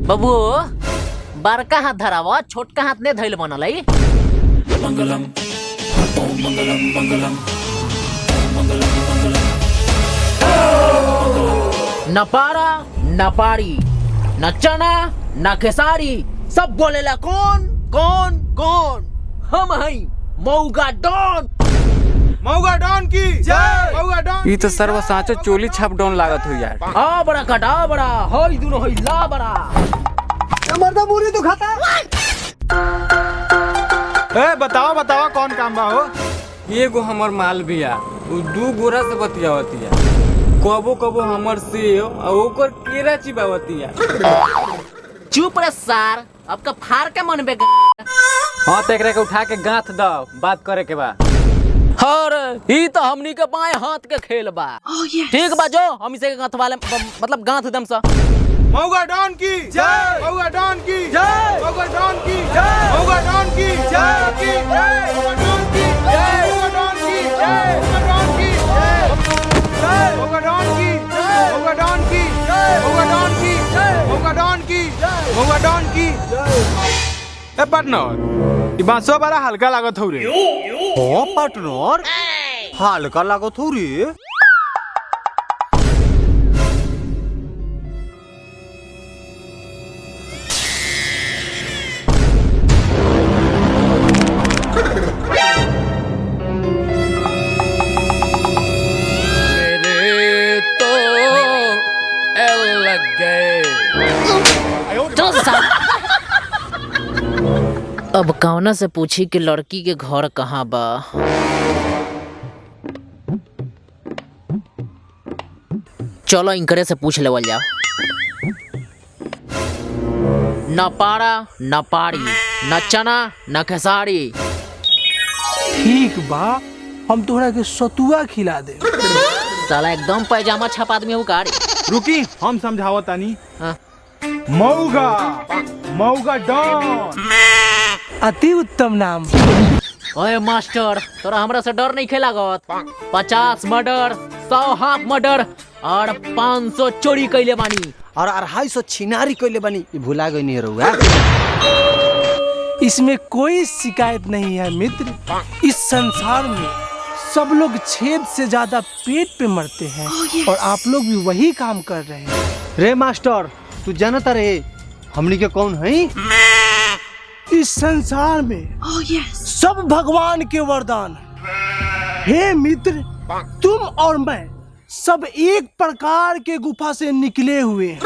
बाबू बड़का हाथ धरावा छोटका हाथ ने धैल बनल है। मंगलम ओम मंगलम मंगलम मंगलम मंगलम। न पारा न पारी न चना न खेसारी सब बोलेला कौन कौन कौन। हम हई मौगा डॉन। मौगा डॉन की जय। मौगा डॉन। ये तो सर्व साँचो चोली छाप डॉन लागत हो यार। आ बड़ा कटा बड़ा हई दोनों हई ला बड़ा। मर्दा मुरी तो खाता। ए बताओ बताओ कौन काम बा हो। एगो हमर माल बिया उ दू गोरा से बतियावतिया। कबो कबो हमर से ओकर केरा चिबावतिया। चुप रे सार अब का फार के मन बेगा। हां त एकरा के उठा के गांठ दो बात करे के बा। हर ई तो हमनी के बाएं हाथ के खेल बा। ठीक बा जो हम इसे गांठ वाले मतलब गांठ दम सा। मौगा डॉन की जय। मौगा डॉन की जय। मौगा डॉन की जय। मौगा डॉन की जय की जय। मौगा डॉन की जय। मौगा डॉन की जय। मौगा डॉन की जय। मौगा डॉन की जय। मौगा डॉन की जय। मौगा डॉन की जय। मौगा डॉन की जय। ए पार्टनर ई बांसवा बड़ा हल्का लागत हो रे। हो पार्टनर हल्का लागत हो रे। अब कौना से पूछी कि लड़की के घर कहाँ बा। चलो इनकरे से पूछ लेवल जाओ। न पारा न पारी न चना न खेसारी। ठीक बा हम तोहरा के सतुआ खिला दे। साला एकदम पैजामा छाप आदमी हो का रे। रुकी हम समझावत तानी। हाँ। मौगा मौगा डॉन। अति उत्तम नाम। ओए मास्टर तोरा हमरा से डर नहीं खेलागत। 50 मर्डर 100 हाफ मर्डर और 500 चोरी कैले बानी और 250 छिनारी कइले बानी। ई भुला गई नहीं रहुआ। इसमें कोई शिकायत नहीं है मित्र। इस संसार में सब लोग छेद से ज्यादा पेट पे मरते हैं और आप लोग भी वही काम कर रहे हैं। रे मास्टर तू जानता रे हमनी के कौन है। इस संसार में सब भगवान के वरदान है। हे मित्र तुम और मैं सब एक प्रकार के गुफा से निकले हुए हैं।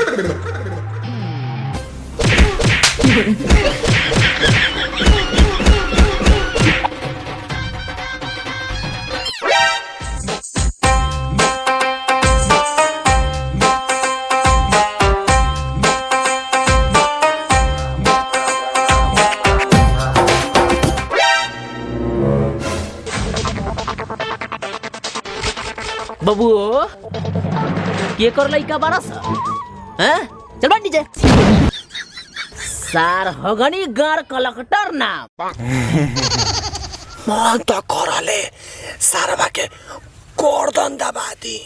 बबू के कर लइका बारा सा हैं चल बैठ नीचे। सार हगनी गार कलेक्टर ना मन तो करले सारवा के गर्दन दबादी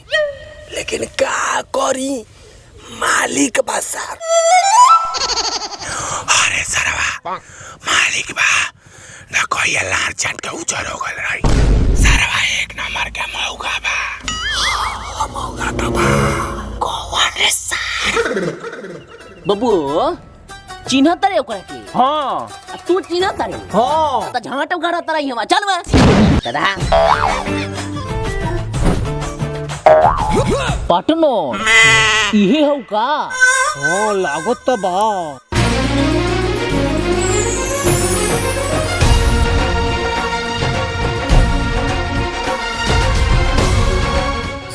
लेकिन का करी मालिक बा सार। अरे सारवा मालिक बा न कोई लार चंट के उचर हो गल रही। सारवा एक नंबर के मौगा बा। मौगा तो बा कौन रे सार। बबू चिन्ह तरे ओकरा के। हां तू चिन्ह तरे। हां त झाट उगाड़ा तरे ही हम चल बे दादा। पार्टनर इहे हो का। हां लागत त बा।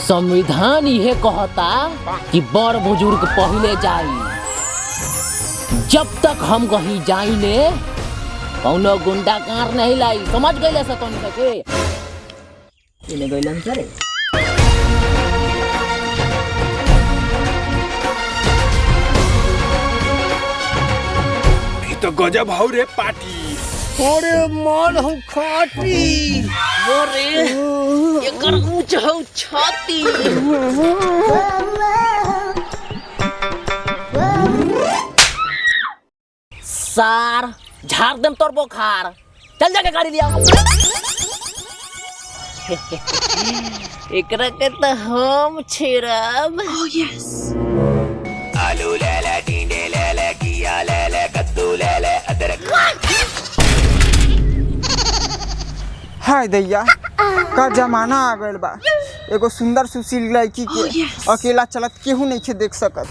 संविधान यह कहता कि बड़ बुजुर्ग पहले जाई। जब तक हम कहीं जाई ने कौनो गुंडा कार नहीं लाई। समझ गए सतन के इने गइलन सरे। ई तो गजब हौ रे पार्टी। अरे मान हम खाटी। अरे एकर ऊंच हौ छाती। सार झाड़ देम तोर बोखार। चल जाके गाड़ी लिया। एकरा के तो हम छिड़ब। आलू ले ले, टिंडे ले ले, किया ले ले, कद्दू ले ले, अदरक। हाय दैया का जमाना आ गइल बा। एगो सुंदर सुशील लड़की के अकेला चलत केहू नहीं के देख सकत।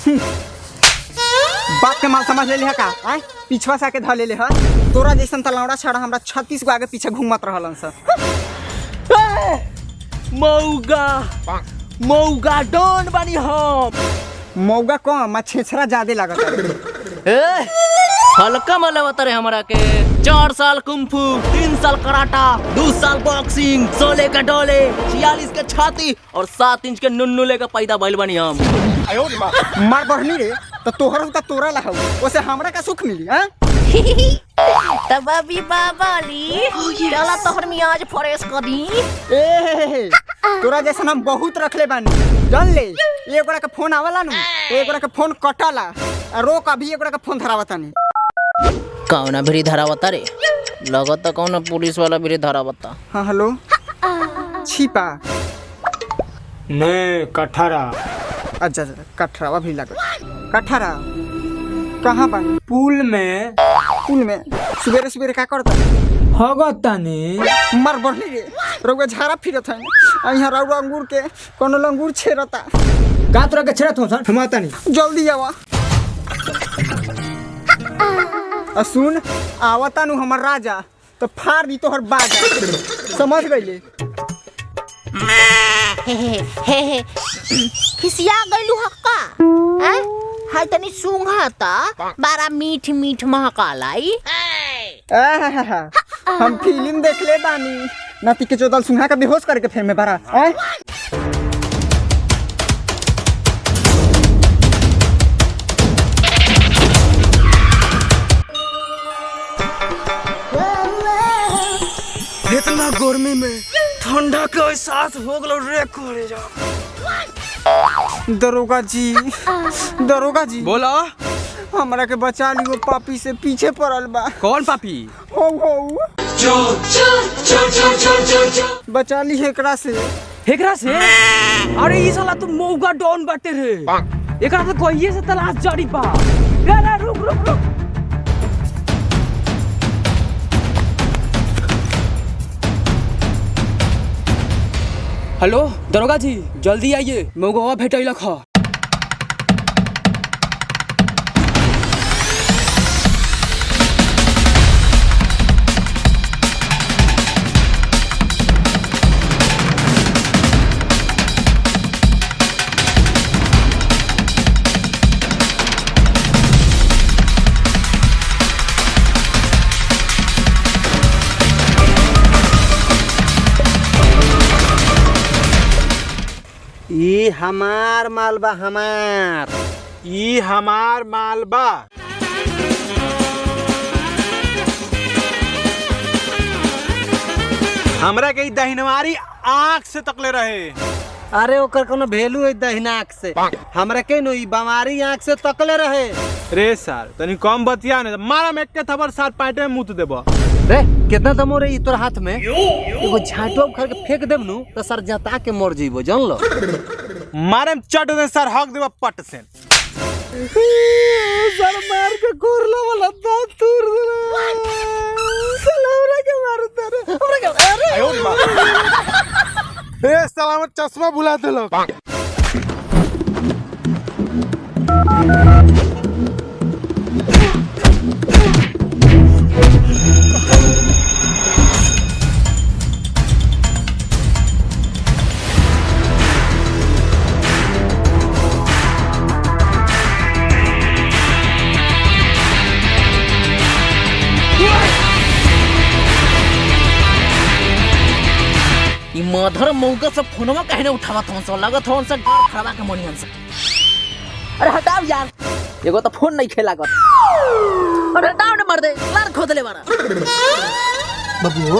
बात के माल समझ ले का आय पिछवा से आके ध ले ह। तोरा जैसन तलौड़ा छड़ा हमरा 36 गो आगे पीछे घूमत रहलन स। मौगा डॉन बनी हम। मौगा कम आ छेछरा ज्यादा लागत। हल्का मलवत रे हमरा के। 4 साल कुंफू, 3 साल कराटा, 2 साल बॉक्सिंग, 16 का डोले, 46 के छाती और 7 इंच के नुन्नू लेकर पैदा भइल बनी हम। मार बढ़नी रे तो तोहर उता तोरा लहौ ओसे हमरा का सुख मिली हां। तब अभी बाबाली चला तोहर मियाज फ्रेश कर दी। ए तोरा जैसन हम बहुत रखले बानी जान ले। एगोरा के फोन आवला नु एगोरा के फोन कटाला आ रोक अभी एगोरा के फोन धरावता नहीं। कौना भी धरावता रे? लगत कौन पुलिस वाला भी धरावता। हाँ हेलो छिपा नहीं कठहरा। अच्छा कठरावा भी लगा। कठरा कहाँ बा? पुल में सुबेरे सुबेरे का करता हगतानी। मर बढ़ली रे रउआ झाड़ा फिरत है आ यहाँ रउआ अंगूर के कोनो लंगूर छेरता। का तोरा के छेड़त हो सन हमतानी। जल्दी आवा। आ सुन आवता नु हमर राजा तो फाड़ दी तोहर बाजा। समझ गइले? खिसिया गइलू हक्का हैं? हाय तनी सूंघाता बारा मीठ मीठ महकालाई। हम फिल्म देखले बानी नाती के चोदल सुंघा के बेहोश करके फेर में बारा। इतना गर्मी में ठंडा का एहसास हो गलो रे करे जा। दरोगा जी बोला हमरा के बचा लियो पापी से पीछे पड़ल बा। कौन पापी? हो बचा ली एकरा से। एकरा से? अरे ई साला तू मौगा डॉन बाटे रे। एकरा तो कहिए से तलाश जारी बा। रे रुक। हेलो दरोगा जी जल्दी आइए मौगवा भेटैलक ह। ई हमार मालबा हमार। ई हमार मालबा। हमरा के दहिनवारी आँख से तकले रहे। अरे ओकर कोनो वैल्यू है दहिना आँख से। हमरा के नो ई बमारी आँख से तकले रहे। रे सर तनी कम बतिया ने मारा में एक थबर साथ पाटे में मुत देबो। रे कितना दमो रे ई तोर हाथ में? एगो झाटो खर के फेंक देब नु तो सर जता के मर जइबो जान लो। मारे में चट दे सर हक देबो पट से। सर मार के कोरला वाला दांत तोड़ दे। सलावरा के मारता रे। हमरा के अरे ए सलामत चश्मा भुला देलो। मधर मौका से फोनवा कहने उठावा था उनसे लगत हो उनसे गार खड़वा के मोनियन से। अरे हटाओ यार एगो तो फोन नहीं खेला कर। अरे हटाओ ने मर दे लार खोद ले बारा। बबू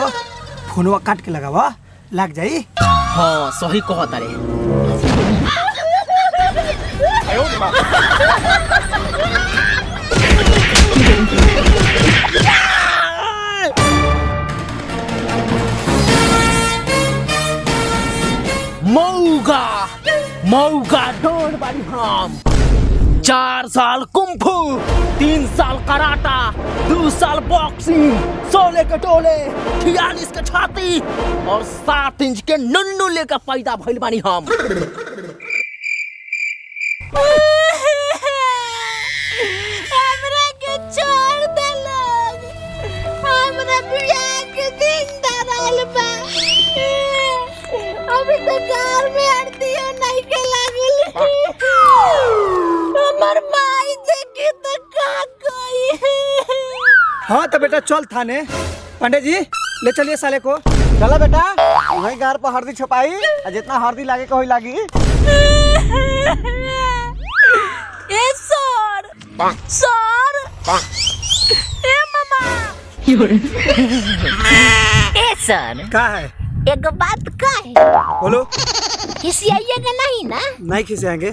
फोनवा काट के लगावा लग जाई। हां सही कहता रे। आयो बारी हम। 4 साल कुंफू, 3 साल कराटा, 2 साल बॉक्सिंग, 16 के टोले, 46 के छाती और 7 इंच के नुन्नू लेकर पैदा भइल बानी हम। हमरा के छोड़ दे लोग, हमरा बियाह के दिन धरल बा। अभी तो कार में हड्डियां नहीं के लागल। हमर माई देखी तो का कोई। हाँ तो बेटा चल थाने। पंडित जी ले चलिए साले को। चला बेटा वहीं घर पर हल्दी छुपाई, जितना हल्दी लागे कोई लागी। ए सर सर ए मामा ए सर का है? एक बात का है, बोलो। किसी आइएगा नहीं ना? नहीं खिसियाएंगे।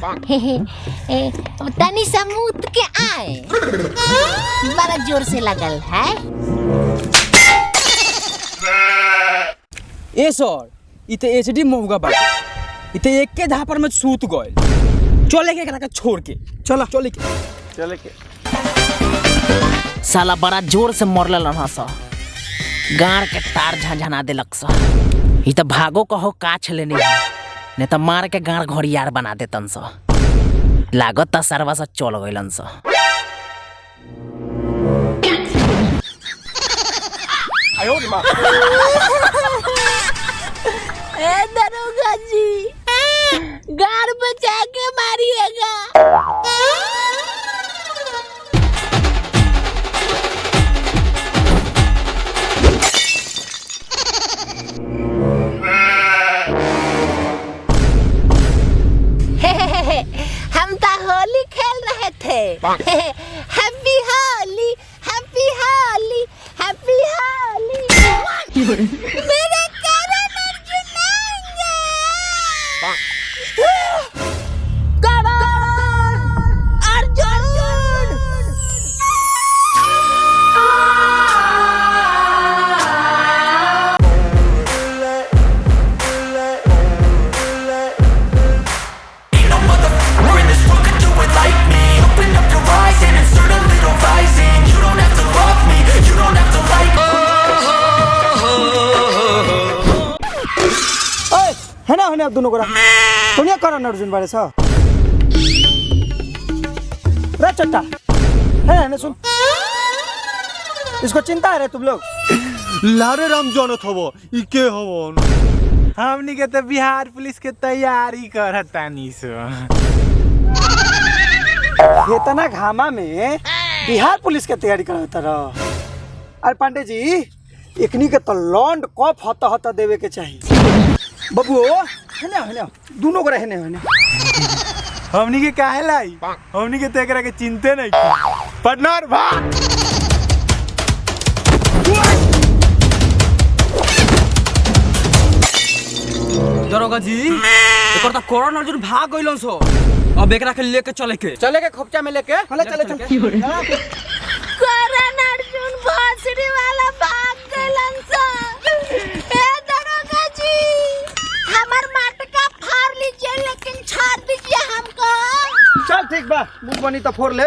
तनी समूत के आए, बड़ा जोर से लगल है। ए सर इते एचडी महुगा बा, इते एक के धापर में सूत गइल। चले के एकरा के छोड़ के चलो चले के साला बड़ा जोर से मरल रहा सा, गाड़ के तार झंझना देलक सा। ई तो भागो कहो का छले नहीं तो मार के गाड़ घड़ियार बना देतन सा। लागत त सरवा सा चल गइलन सा। ए दरोगा जी, गाड़ बचा के मारिएगा। हम तो होली खेल रहे थे। Happy Holi, happy Holi, happy Holi. मेरे कारण अर्जुन आएंगे। है ना दोनों को तुनिया करण अर्जुन बारे सा रे चट्टा है ना सुन, इसको चिंता है रे तुम लोग। लारे राम जानत हवो ई के हवन। हमनी के तो बिहार पुलिस के तैयारी करतानी सो। इतना घामा में बिहार पुलिस के तैयारी करता रह। अरे पांडे जी एकनी के तो लॉन्ड कफ हता हता देवे के चाहिए। बबुओ है ना दोनों को रहने है ना। हमनी के काहे लाई, हमनी के तो एकरा के चिंते नहीं की। पार्टनर भाग। दरोगा जी एकर त करण अर्जुन भाग गइलन सो। अब एकरा के लेके चले के खोपचा में लेके चले करण अर्जुन भोसड़ी वाला भाग गइलन सा। ए दरोगा जी, हमर मटका फाड़ लीजिए लेकिन छोड़ दीजिए हमको। चल ठीक बा, मुंह बनी तो फोड़ ले।